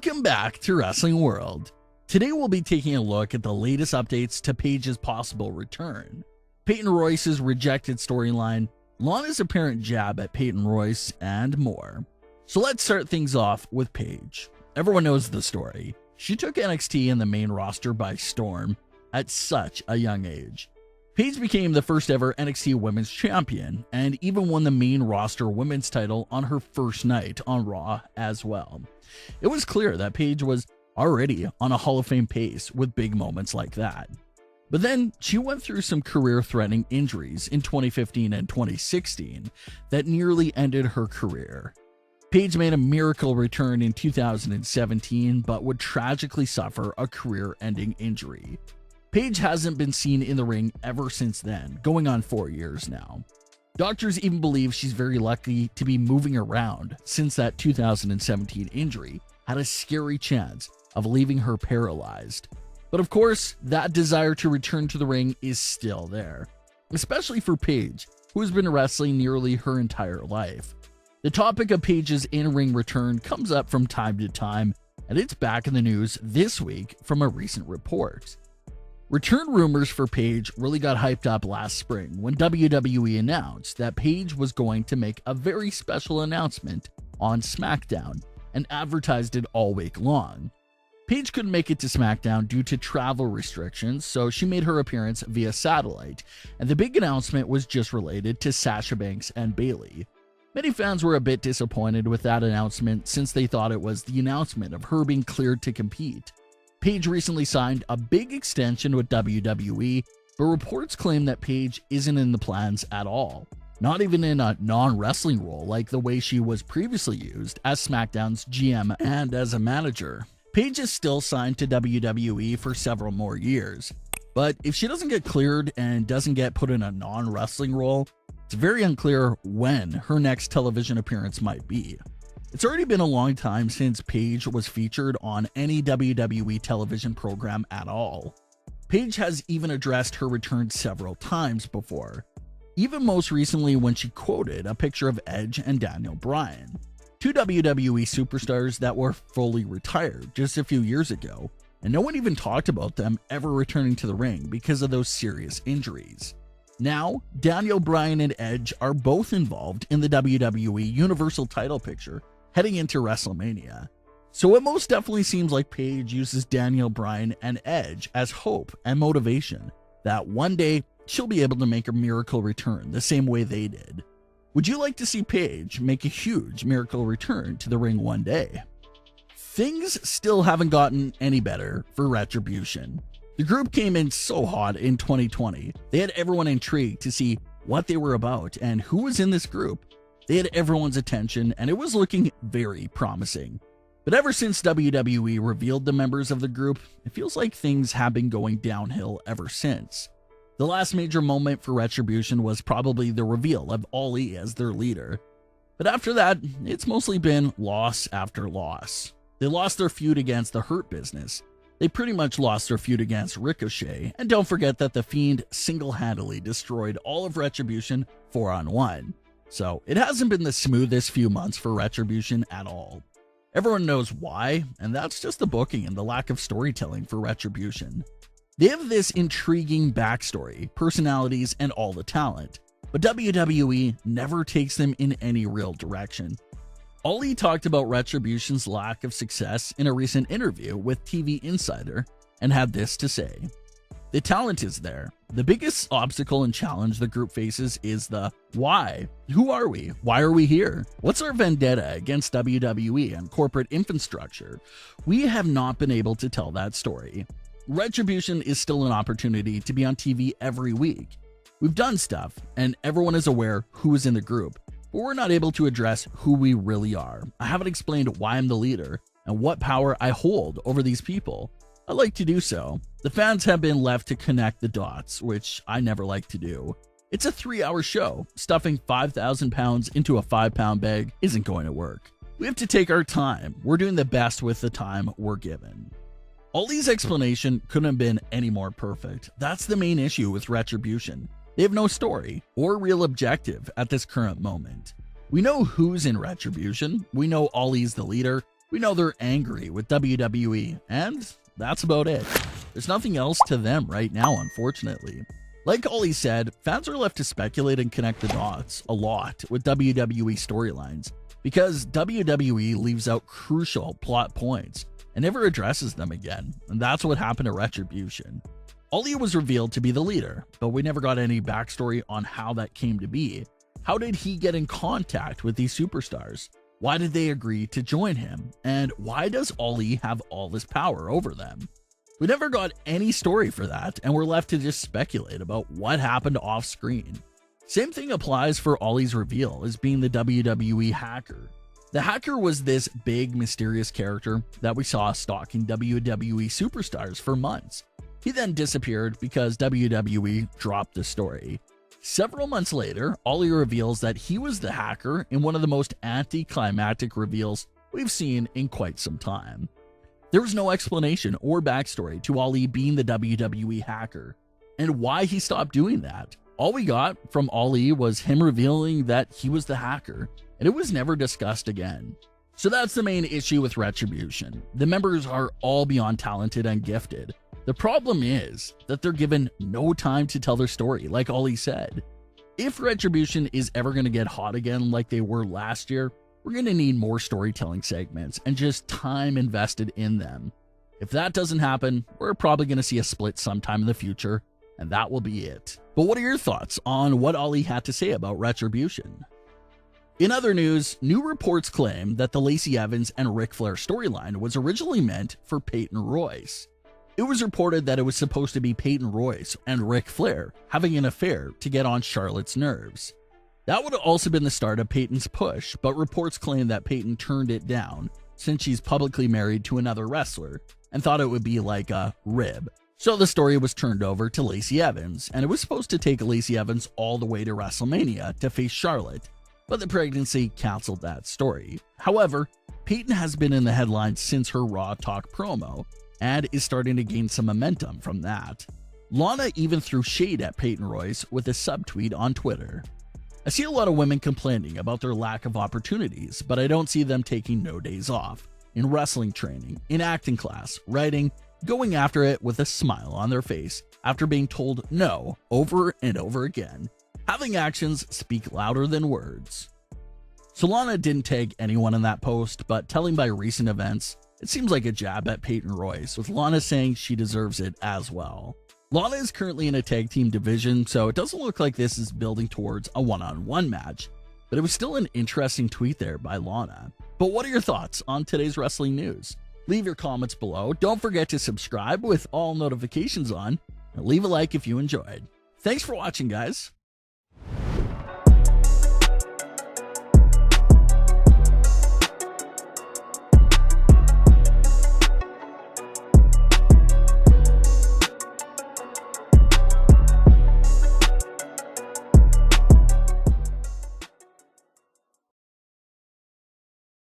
Welcome back to Wrestling World. Today we'll be taking a look at the latest updates to Paige's possible return, Peyton Royce's rejected storyline, Lana's apparent jab at Peyton Royce, and more. So let's start things off with Paige. Everyone knows the story. She took NXT and the main roster by storm at such a young age. Paige became the first ever NXT Women's Champion and even won the main roster women's title on her first night on Raw as well. It was clear that Paige was already on a Hall of Fame pace with big moments like that. But then she went through some career-threatening injuries in 2015 and 2016 that nearly ended her career. Paige made a miracle return in 2017 but would tragically suffer a career-ending injury. Paige hasn't been seen in the ring ever since then, going on 4 years now. Doctors even believe she's very lucky to be moving around since that 2017 injury had a scary chance of leaving her paralyzed. But of course, that desire to return to the ring is still there, especially for Paige, who has been wrestling nearly her entire life. The topic of Paige's in-ring return comes up from time to time, and it's back in the news this week from a recent report. Return rumors for Paige really got hyped up last spring when WWE announced that Paige was going to make a very special announcement on SmackDown and advertised it all week long. Paige couldn't make it to SmackDown due to travel restrictions, so she made her appearance via satellite, and the big announcement was just related to Sasha Banks and Bayley. Many fans were a bit disappointed with that announcement since they thought it was the announcement of her being cleared to compete. Paige recently signed a big extension with WWE, but reports claim that Paige isn't in the plans at all, not even in a non-wrestling role like the way she was previously used as SmackDown's GM and as a manager. Paige is still signed to WWE for several more years, but if she doesn't get cleared and doesn't get put in a non-wrestling role, it's very unclear when her next television appearance might be. It's already been a long time since Paige was featured on any WWE television program at all. Paige has even addressed her return several times before, even most recently when she quoted a picture of Edge and Daniel Bryan, two WWE superstars that were fully retired just a few years ago, and no one even talked about them ever returning to the ring because of those serious injuries. Now, Daniel Bryan and Edge are both involved in the WWE Universal title picture heading into WrestleMania. So it most definitely seems like Paige uses Daniel Bryan and Edge as hope and motivation that one day she'll be able to make a miracle return the same way they did. Would you like to see Paige make a huge miracle return to the ring one day? Things still haven't gotten any better for Retribution. The group came in so hot in 2020. They had everyone intrigued to see what they were about and who was in this group. They had everyone's attention, and it was looking very promising. But ever since WWE revealed the members of the group, it feels like things have been going downhill ever since. The last major moment for Retribution was probably the reveal of Ali as their leader. But after that, it's mostly been loss after loss. They lost their feud against the Hurt Business. They pretty much lost their feud against Ricochet, and don't forget that The Fiend single-handedly destroyed all of Retribution 4-on-1. So it hasn't been the smoothest few months for Retribution at all. Everyone knows why, and that's just the booking and the lack of storytelling for Retribution. They have this intriguing backstory, personalities, and all the talent, but WWE never takes them in any real direction. Ali talked about Retribution's lack of success in a recent interview with TV Insider and had this to say. The talent is there. The biggest obstacle and challenge the group faces is the why. Who are we? Why are we here? What's our vendetta against WWE and corporate infrastructure? We have not been able to tell that story. Retribution is still an opportunity to be on TV every week. We've done stuff, and everyone is aware who is in the group, but we're not able to address who we really are. I haven't explained why I'm the leader and what power I hold over these people. I like to do so. The fans have been left to connect the dots, which I never like to do. It's a 3-hour show. Stuffing 5,000 pounds into a 5-pound bag isn't going to work. We have to take our time. We're doing the best with the time we're given. Ali's explanation couldn't have been any more perfect. That's the main issue with Retribution. They have no story or real objective at this current moment. We know who's in Retribution. We know Ali's the leader. We know they're angry with WWE, and that's about it. There's nothing else to them right now, unfortunately. Like Ollie said, fans are left to speculate and connect the dots a lot with WWE storylines because WWE leaves out crucial plot points and never addresses them again, and that's what happened to Retribution. Ollie was revealed to be the leader, but we never got any backstory on how that came to be. How did he get in contact with these superstars? Why did they agree to join him? And why does Ollie have all this power over them? We never got any story for that, and we're left to just speculate about what happened off screen. Same thing applies for Ollie's reveal as being the WWE hacker. The hacker was this big, mysterious character that we saw stalking WWE superstars for months. He then disappeared because WWE dropped the story. Several months later, Ollie reveals that he was the hacker in one of the most anticlimactic reveals we've seen in quite some time. There was no explanation or backstory to Ollie being the WWE hacker and why he stopped doing that. All we got from Ollie was him revealing that he was the hacker, and it was never discussed again. So that's the main issue with Retribution. The members are all beyond talented and gifted. The problem is that they're given no time to tell their story, like Ollie said. If Retribution is ever going to get hot again like they were last year, we're going to need more storytelling segments and just time invested in them. If that doesn't happen, we're probably going to see a split sometime in the future, and that will be it. But what are your thoughts on what Ollie had to say about Retribution? In other news, new reports claim that the Lacey Evans and Ric Flair storyline was originally meant for Peyton Royce. It was reported that it was supposed to be Peyton Royce and Ric Flair having an affair to get on Charlotte's nerves. That would have also been the start of Peyton's push, but reports claim that Peyton turned it down since she's publicly married to another wrestler and thought it would be like a rib. So the story was turned over to Lacey Evans, and it was supposed to take Lacey Evans all the way to WrestleMania to face Charlotte, but the pregnancy canceled that story. However, Peyton has been in the headlines since her Raw Talk promo, and is starting to gain some momentum from that. Lana even threw shade at Peyton Royce with a subtweet on Twitter. I see a lot of women complaining about their lack of opportunities, but I don't see them taking no days off. In wrestling training, in acting class, writing, going after it with a smile on their face after being told no over and over again. Having actions speak louder than words. Lana didn't tag anyone in that post, but telling by recent events, it seems like a jab at Peyton Royce, with Lana saying she deserves it as well. Lana is currently in a tag team division, so it doesn't look like this is building towards a one-on-one match, but it was still an interesting tweet there by Lana. But what are your thoughts on today's wrestling news? Leave your comments below. Don't forget to subscribe with all notifications on, and leave a like if you enjoyed. Thanks for watching, guys.